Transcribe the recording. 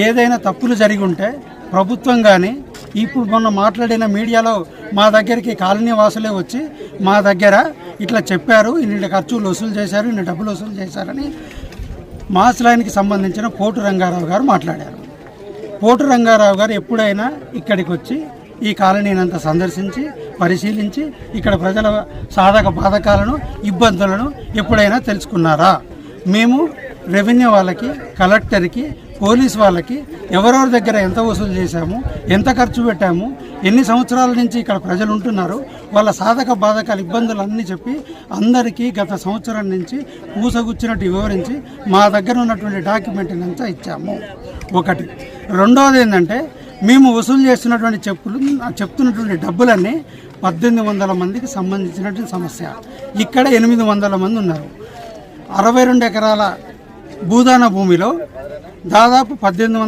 ఏదైనా తప్పులు జరిగి ఉంటే ప్రభుత్వం కానీ ఇప్పుడు మొన్న మాట్లాడిన మీడియాలో మా దగ్గరికి కాలనీ వాసులే వచ్చి మా దగ్గర ఇట్లా చెప్పారు, ఇన్ని ఖర్చులు వసూలు చేశారు, ఇన్ని డబ్బులు వసూలు చేశారని మాస్ లైన్కి సంబంధించిన పోటు రంగారావు గారు మాట్లాడారు. పోటు రంగారావు గారు ఎప్పుడైనా ఇక్కడికి వచ్చి ఈ కాలనీనంతా సందర్శించి పరిశీలించి ఇక్కడ ప్రజల సాధక బాధకాలను ఇబ్బందులను ఎప్పుడైనా తెలుసుకున్నారా? మేము రెవెన్యూ వాళ్ళకి, కలెక్టర్కి, పోలీస్ వాళ్ళకి ఎవరెవరి దగ్గర ఎంత వసూలు చేశాము, ఎంత ఖర్చు పెట్టాము, ఎన్ని సంవత్సరాల నుంచి ఇక్కడ ప్రజలు ఉంటున్నారు, వాళ్ళ సాధక బాధకాల ఇబ్బందులు అన్నీ చెప్పి అందరికీ గత సంవత్సరం నుంచి పూసగుచ్చినట్టు వివరించి మా దగ్గర ఉన్నటువంటి డాక్యుమెంట్ని అంతా ఇచ్చాము. ఒకటి. రెండవది ఏంటంటే మేము వసూలు చేస్తున్నటువంటి చెప్తున్నటువంటి డబ్బులన్నీ 1800 మందికి సంబంధించినటువంటి సమస్య. ఇక్కడ 800 మంది ఉన్నారు. 62 ఎకరాల భూదాన భూమిలో దాదాపు 1800